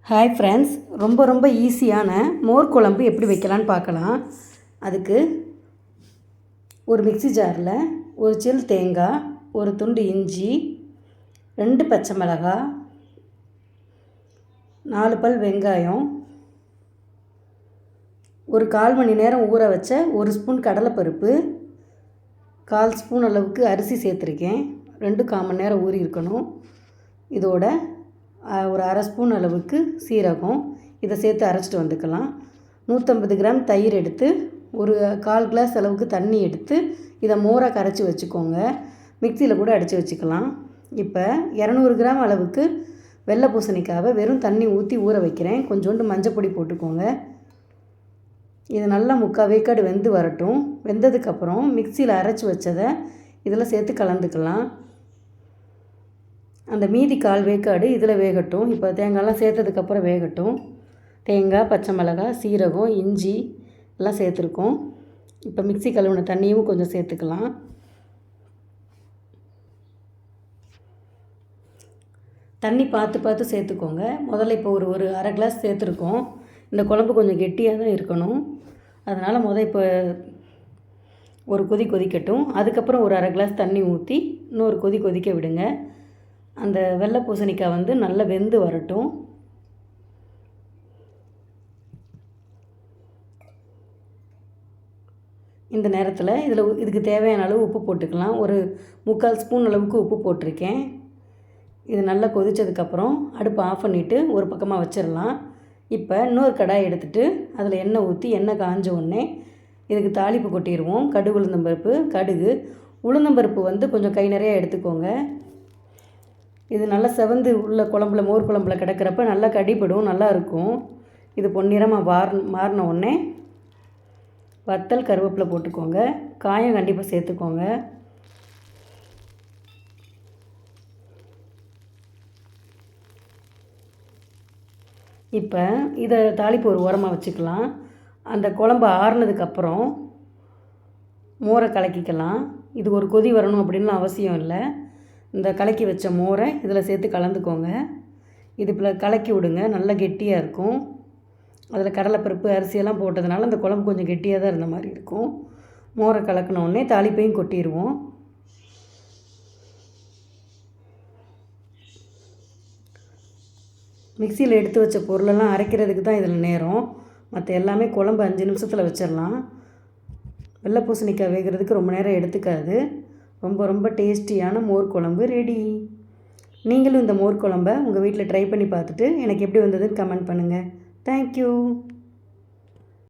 Hi friends, ரொம்ப ஈஸியான மோர் குழம்பு எப்படி வைக்கலான்னு பார்க்கலாம். அதுக்கு ஒரு மிக்ஸி ஜாரில் ஒரு சில் தேங்காய், ஒரு துண்டு இஞ்சி, 2 பச்சை மிளகாய், 4 பல் வெங்காயம், ஒரு 1/4 மணி நேரம் ஊற வச்ச 1 ஸ்பூன் கடலைப்பருப்பு, 1/4 ஸ்பூன் அளவுக்கு அரிசி சேர்த்துருக்கேன். 2 1/4 மணி நேரம் ஊறி இருக்கணும். இதோட ஒரு 1/2 ஸ்பூன் அளவுக்கு சீரகம், இதை சேர்த்து அரைச்சிட்டு வந்துக்கலாம். 150 கிராம் தயிர் எடுத்து ஒரு 1/4 கிளாஸ் அளவுக்கு தண்ணி எடுத்து இதை மோராக கரைச்சி வச்சுக்கோங்க. மிக்சியில் கூட அடித்து வச்சுக்கலாம். இப்போ 200 கிராம் அளவுக்கு வெள்ளை பூசணிக்காவை வெறும் தண்ணி ஊற்றி ஊற வைக்கிறேன். கொஞ்சோண்டு மஞ்சள் பொடி போட்டுக்கோங்க. இது நல்லா 3/4 வேக்காடு வெந்து வரட்டும். வெந்ததுக்கப்புறம் மிக்சியில் அரைச்சி வச்சதை இதில் சேர்த்து கலந்துக்கலாம். அந்த மீதி 1/4 வேக்காடு இதில் வேகட்டும். இப்போ தேங்காயெலாம் சேர்த்ததுக்கப்புறம் வேகட்டும். தேங்காய், பச்சை மிளகாய், சீரகம், இஞ்சி எல்லாம் சேர்த்துருக்கோம். இப்போ மிக்ஸி கழுவின தண்ணியும் கொஞ்சம் சேர்த்துக்கலாம். தண்ணி பார்த்து சேர்த்துக்கோங்க. முதல்ல இப்போ ஒரு 1/2 கிளாஸ் சேர்த்துருக்கோம். இந்த குழம்பு கொஞ்சம் கெட்டியாக தான் இருக்கணும். அதனால் இப்போ ஒரு கொதிக்கட்டும். அதுக்கப்புறம் ஒரு 1/2 கிளாஸ் தண்ணி ஊற்றி இன்னொரு கொதிக்க விடுங்க. அந்த வெள்ளை பூசணிக்காய் நல்லா வெந்து வரட்டும். இந்த நேரத்தில் இதுக்கு தேவையான அளவு உப்பு போட்டுக்கலாம். ஒரு 3/4 ஸ்பூன் அளவுக்கு உப்பு போட்டிருக்கேன். இது நல்லா கொதித்ததுக்கப்புறம் அடுப்பை ஆஃப் பண்ணிவிட்டு ஒரு பக்கமாக வச்சிடலாம். இப்போ இன்னொரு கடாய் எடுத்துகிட்டு அதில் எண்ணெய் ஊற்றி எண்ணெய் காஞ்ச உடனே இதுக்கு தாளிப்பு கொட்டிடுவோம். கடுகு உளுந்தம்பருப்பு கொஞ்சம் கை நிறையா எடுத்துக்கோங்க. இது நல்லா செவந்து உள்ள குழம்புல, மோர் குழம்புல கிடக்கிறப்ப நல்லா கடிபடும், நல்லா இருக்கும். இது பொன்னிறமாக மாறின உடனே வத்தல், கருவேப்பிலை போட்டுக்கோங்க. காயம் கண்டிப்பாக சேர்த்துக்கோங்க. இப்போ இதை தாளிப்பு ஒரு ஓரமாக வச்சுக்கலாம். அந்த குழம்பு ஆறுனதுக்கப்புறம் மோரை கலக்கிக்கலாம். இது ஒரு கொதி வரணும் அப்படின்லாம் அவசியம் இல்லை. இந்த கலக்கி வச்ச மோரை இதில் சேர்த்து கலந்துக்கோங்க. இது இப்போ கலக்கி விடுங்க. நல்லா கெட்டியாக இருக்கும். அதில் கடலைப்பருப்பு, அரிசியெல்லாம் போட்டதுனால அந்த குழம்பு கொஞ்சம் கெட்டியாக தான் இருந்த மாதிரி இருக்கும். மோரை கலக்கினோடனே தாளிப்பையும் கொட்டிடுவோம். மிக்சியில் எடுத்து வச்ச பொருளெல்லாம் அரைக்கிறதுக்கு தான் இதில் நேரம். மற்ற எல்லாமே குழம்பு 5 நிமிஷத்தில் வச்சிடலாம். வெள்ளை பூசணிக்காய் வேகிறதுக்கு ரொம்ப நேரம் எடுத்துக்காது. ரொம்ப டேஸ்டியான மோர் குழம்பு ரெடி. நீங்களும் இந்த மோர் குழம்பை உங்கள் வீட்டில் ட்ரை பண்ணி பார்த்துட்டு எனக்கு எப்படி வந்ததுன்னு கமெண்ட் பண்ணுங்கள். தேங்க்யூ.